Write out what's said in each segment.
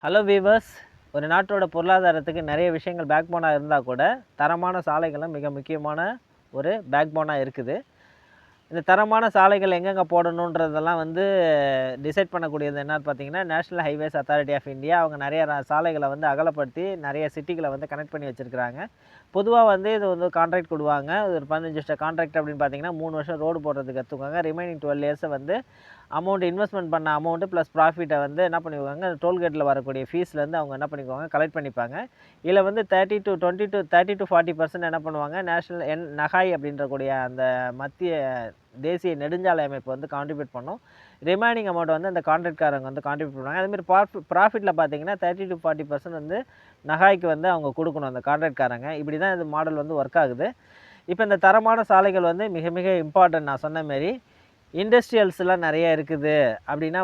Hello viewers. ஒரு நாட்டோட பொருளாதாரத்துக்கு நிறைய விஷயங்கள் பேக்போனாக இருந்தால் கூட தரமான சாலைகளும் மிக முக்கியமான ஒரு பேக்போனாக இருக்குது. இந்த தரமான சாலைகள் எங்கெங்கே போடணுன்றதெல்லாம் டிசைட் பண்ணக்கூடியது என்னன்னு பார்த்தீங்கன்னா, national highways authority of India. அவங்க நிறைய சாலைகளை அகலப்படுத்தி நிறைய சிட்டிகளை கனெக்ட் பண்ணி வச்சுருக்கிறாங்க. பொதுவாக இது கான்ட்ராக்ட் கொடுவாங்க. ஒரு 15 வருஷ கான்ட்ராக்ட் அப்படின்னு பார்த்தீங்கன்னா 3 வருஷம் ரோடு போடுறதுக்கு கற்றுக்குவாங்க. ரிமைனிங் 12 இயர்ஸை இன்வெஸ்ட்மெண்ட் பண்ண அமௌண்ட்டு ப்ளஸ் ப்ராஃபிட்டை என்ன பண்ணிக்குவாங்க, டோல்கேட்டில் வரக்கூடிய ஃபீஸ்லேருந்து அவங்க என்ன பண்ணிக்குவாங்க, கலெக்ட் பண்ணிப்பாங்க. இதில் 30-40% என்ன பண்ணுவாங்க, நேஷ்னல் நகாய் அப்படின்றக்கூடிய அந்த மத்திய தேசிய நெடுஞ்சாலை அமைப்பு கான்ட்ரிபியூட் பண்ணும். ரிமைனிங் அமௌண்ட் அந்த கான்ட்ராக்ட்காரங்க கான்ட்ரிபியூட் பண்ணுவாங்க. அதேமாதிரி ப்ராஃபிட்டில் பார்த்தீங்கன்னா 30-40% நகாய்க்கு அவங்க கொடுக்கணும் அந்த கான்ட்ராக்ட்காரங்க. இப்படி தான் இது மாடல் ஒர்க் ஆகுது. இப்போ இந்த தரமான சாலைகள் மிக மிக இம்பார்ட்டன்ட். நான் சொன்ன மாரி இண்டஸ்ட்ரியல்ஸ்லாம் நிறைய இருக்குது அப்படின்னா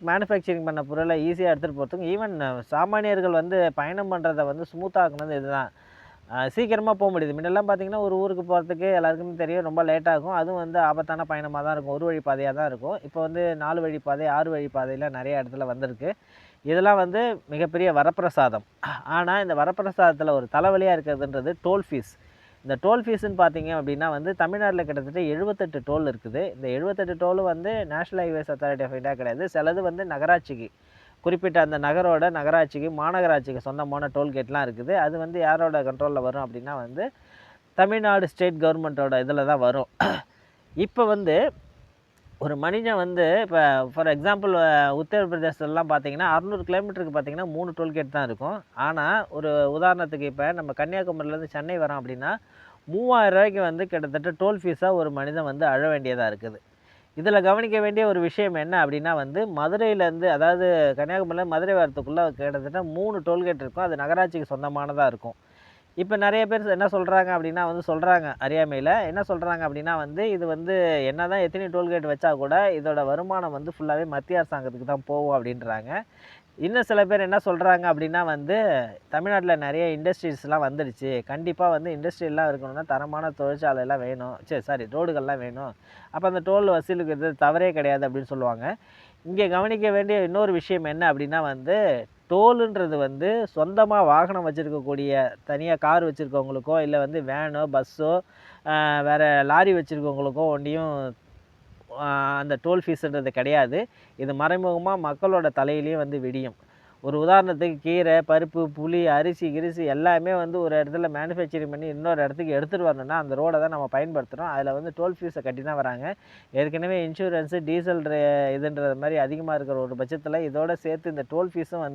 மேனுஃபேக்சரிங் பண்ண பொருளை ஈஸியாக எடுத்துகிட்டு போகிறதுக்கும், ஈவன் சாமானியர்கள் பயணம் பண்ணுறதை ஸ்மூத்தாக்குனது இதுதான். சீக்கிரமாக போக முடியுது. முன்னெல்லாம் பார்த்திங்கன்னா ஒரு ஊருக்கு போகிறதுக்கு எல்லாருக்குமே தெரியும், ரொம்ப லேட்டாகும். அதுவும் ஆபத்தான பயணமாக தான் இருக்கும், ஒரு வழி பாதையாக தான் இருக்கும். இப்போ 4 வழி பாதை 6 வழி பாதையில் நிறைய இடத்துல வந்திருக்கு. இதெல்லாம் மிகப்பெரிய வரப்பிரசாதம். ஆனால் இந்த வரப்பிரசாதத்தில் ஒரு தலைவலியாக இருக்கிறதுன்றது டோல் ஃபீஸ். இந்த டோல் ஃபீஸுன்னு பார்த்தீங்க அப்படின்னா தமிழ்நாட்டில் கிட்டத்தட்ட 78 டோல் இருக்குது. இந்த 78 டோலும் national highways authority of India கிடையாது. சிலது நகராட்சிக்கு, குறிப்பிட்ட அந்த நகராட்சிக்கு, மாநகராட்சிக்கு சொந்தமான டோல்கேட்லாம் இருக்குது. அது யாரோட கண்ட்ரோலில் வரும் அப்படின்னா தமிழ்நாடு ஸ்டேட் கவர்மெண்ட்டோட இதில் தான் வரும். இப்போ ஒரு மனிதன் இப்போ ஃபார் எக்ஸாம்பிள் உத்தரப்பிரதேசத்துலலாம் பார்த்தீங்கன்னா 600 கிலோமீட்டருக்கு பார்த்தீங்கன்னா 3 டோல்கேட் தான் இருக்கும். ஆனால் ஒரு உதாரணத்துக்கு இப்போ நம்ம கன்னியாகுமரியிலேருந்து சென்னை வரோம் அப்படின்னா 3000 ரூபாய்க்கு கிட்டத்தட்ட டோல் ஃபீஸாக ஒரு மனிதன் அழ வேண்டியதாக இருக்குது. இதில் கவனிக்க வேண்டிய ஒரு விஷயம் என்ன அப்படின்னா மதுரையிலேருந்து, அதாவது கன்னியாகுமரியில் மதுரை வரத்துக்குள்ளே கிட்டத்தட்ட 3 டோல்கேட் இருக்கும். அது நகராட்சிக்கு சொந்தமானதாக இருக்கும். இப்போ நிறைய பேர் என்ன சொல்கிறாங்க அப்படின்னா சொல்கிறாங்க அறியாமையில் என்ன சொல்கிறாங்க அப்படின்னா இது என்ன தான் எத்தனை டோல்கேட் வச்சா கூட இதோட வருமானம் ஃபுல்லாகவே மத்திய அரசாங்கத்துக்கு தான் போகும் அப்படின்றாங்க. இன்னும் சில பேர் என்ன சொல்கிறாங்க அப்படின்னா தமிழ்நாட்டில் நிறைய இண்டஸ்ட்ரீஸ்லாம் வந்துடுச்சு, கண்டிப்பாக இண்டஸ்ட்ரியெல்லாம் இருக்கணும்னா தரமான தொழிற்சாலையெல்லாம் வேணும், ரோடுகள்லாம் வேணும், அப்போ அந்த டோல் வசூலுக்கு தவறே கிடையாது அப்படின்னு சொல்லுவாங்க. இங்கே கவனிக்க வேண்டிய இன்னொரு விஷயம் என்ன அப்படின்னா டோலுன்றது சொந்தமாக வாகனம் வச்சுருக்கக்கூடிய, தனியாக கார் வச்சுருக்கவங்களுக்கோ இல்லை வேனோ பஸ்ஸோ வேறு லாரி வச்சுருக்கவங்களுக்கோ ஒன்றையும் அந்த டோல் ஃபீஸுன்றது கிடையாது. இது மறைமுகமாக மக்களோட தலையிலையும் விடியும். ஒரு உதாரணத்துக்கு கீரை, பருப்பு, புளி, அரிசி கிரிசி எல்லாமே ஒரு இடத்துல மேனுஃபேக்சரிங் பண்ணி இன்னொரு இடத்துக்கு எடுத்துகிட்டு வரணும்னா அந்த ரோடை தான் நம்ம பயன்படுத்துகிறோம். அதில் டோல் ஃபீஸை கட்டி தான் வராங்க. ஏற்கனவே இன்சூரன்ஸு, டீசல் இதுன்றது மாதிரி அதிகமாக இருக்கிற ஒரு பட்சத்தில் இதோடு சேர்த்து இந்த டோல் ஃபீஸும்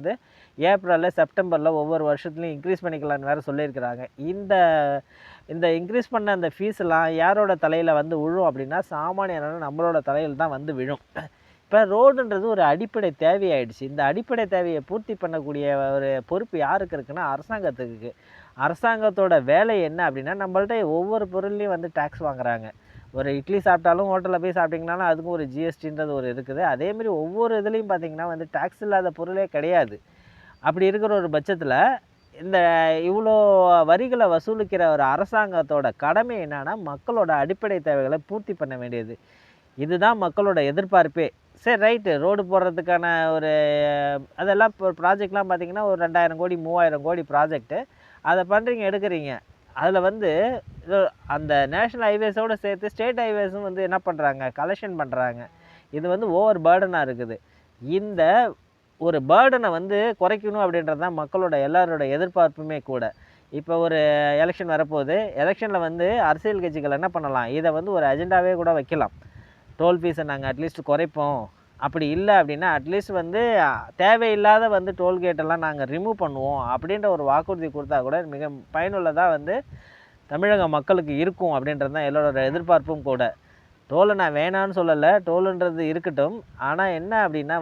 ஏப்ரலில் செப்டம்பரில் ஒவ்வொரு வருஷத்துலையும் இன்க்ரீஸ் பண்ணிக்கலான்னு வேறு சொல்லியிருக்கிறாங்க. இந்த இன்க்ரீஸ் பண்ண அந்த ஃபீஸ்லாம் யாரோட தலையில் விழும் அப்படின்னா சாமானியரான நம்மளோட தலையில் தான் விழும். இப்போ ரோடுன்றது ஒரு அடிப்படை தேவையாயிடுச்சு. இந்த அடிப்படை தேவையை பூர்த்தி பண்ணக்கூடிய ஒரு பொறுப்பு யாருக்கு இருக்குன்னா அரசாங்கத்துக்கு. அரசாங்கத்தோட வேலை என்ன அப்படின்னா நம்மள்ட்ட ஒவ்வொரு பொருள்லையும் டேக்ஸ் வாங்குறாங்க. ஒரு இட்லி சாப்பிட்டாலும் ஹோட்டலில் போய் சாப்பிட்டிங்கனாலும் அதுக்கும் ஒரு ஜிஎஸ்டின்றது ஒரு இருக்குது. அதேமாதிரி ஒவ்வொரு இதுலேயும் பார்த்திங்கன்னா டேக்ஸ் இல்லாத பொருளே கிடையாது. அப்படி இருக்கிற ஒரு பட்சத்தில் இந்த இவ்வளோ வரிகளை வசூலிக்கிற ஒரு அரசாங்கத்தோட கடமை என்னன்னா மக்களோட அடிப்படை தேவைகளை பூர்த்தி பண்ண வேண்டியது. இதுதான் மக்களோட எதிர்பார்ப்பே. சரி, ரைட்டு, ரோடு போடுறதுக்கான ஒரு அதெல்லாம் இப்போ ப்ராஜெக்ட்லாம் பார்த்திங்கன்னா ஒரு 2000 கோடி 3000 கோடி ப்ராஜெக்ட்டு அதை பண்ணுறீங்க, எடுக்கிறீங்க. அதில் அந்த நேஷ்னல் ஹைவேஸோடு சேர்த்து ஸ்டேட் ஹைவேஸும் என்ன பண்ணுறாங்க, கலெக்ஷன் பண்ணுறாங்க. இது ஓவர் பேர்டனாக இருக்குது. இந்த ஒரு பேர்டனை குறைக்கணும் அப்படின்றது தான் மக்களோட எல்லாரோட எதிர்பார்ப்புமே கூட. இப்போ ஒரு எலெக்ஷன் வரப்போகுது. எலெக்ஷனில் அரசியல் கட்சிகள் என்ன பண்ணலாம், இதை ஒரு அஜெண்டாவே கூட வைக்கலாம். டோல் ஃபீஸை நாங்கள் அட்லீஸ்ட் குறைப்போம், அப்படி இல்லை அப்படின்னா அட்லீஸ்ட் தேவையில்லாத டோல்கேட்டெல்லாம் நாங்கள் ரிமூவ் பண்ணுவோம் அப்படின்ற ஒரு வாக்குறுதி கொடுத்தா கூட மிக பயனுள்ளதாக தமிழக மக்களுக்கு இருக்கும் அப்படின்றது தான் எல்லோரோட எதிர்பார்ப்பும் கூட. டோலை நான் வேணான்னு சொல்லலை, டோலுன்றது இருக்கட்டும். ஆனால் என்ன அப்படின்னா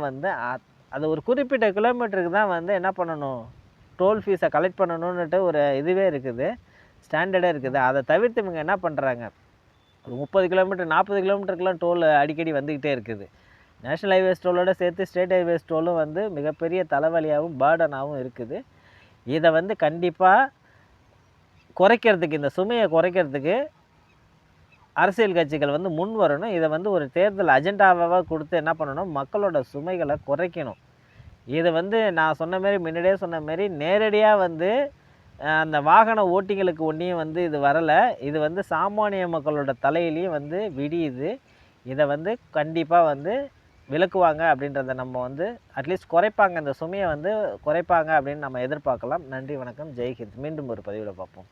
அது ஒரு குறிப்பிட்ட கிலோமீட்டருக்கு தான் என்ன பண்ணணும், டோல் ஃபீஸை கலெக்ட் பண்ணணுன்னுட்டு ஒரு இதுவே இருக்குது, ஸ்டாண்டர்டே இருக்குது. அதை தவிர்த்து இவங்க என்ன பண்ணுறாங்க, ஒரு 30 கிலோமீட்டர் 40 கிலோமீட்டருக்குலாம் டோல் அடிக்கடி வந்துக்கிட்டே இருக்குது. நேஷ்னல் ஹைவேஸ் டோலோடு சேர்த்து ஸ்டேட் ஹைவேஸ் டோலும் மிகப்பெரிய தலைவலியாகவும் பேர்டனாகவும் இருக்குது. இதை கண்டிப்பாக குறைக்கிறதுக்கு, இந்த சுமையை குறைக்கிறதுக்கு அரசியல் கட்சிகள் முன் வரணும். இதை ஒரு தேர்தல் அஜெண்டாவாக கொடுத்து என்ன பண்ணணும், மக்களோட சுமைகளை குறைக்கணும். இது வந்து நான் சொன்ன மாரி முன்னாடியே சொன்ன மாரி நேரடியாக வந்து அந்த வாகன ஓட்டிகளுக்கு ஒன்றியும் வந்து இது வரலை. இது வந்து சாமானிய மக்களோட தலையிலையும் வந்து விடியுது. இதை வந்து கண்டிப்பாக வந்து விலக்குவாங்க அப்படின்றத நம்ம வந்து அட்லீஸ்ட் குறைப்பாங்க, இந்த சுமையை வந்து குறைப்பாங்க அப்படின்னு நம்ம எதிர்பார்க்கலாம். நன்றி, வணக்கம், ஜெய்ஹிந்த். மீண்டும் ஒரு பதிவில் பார்ப்போம்.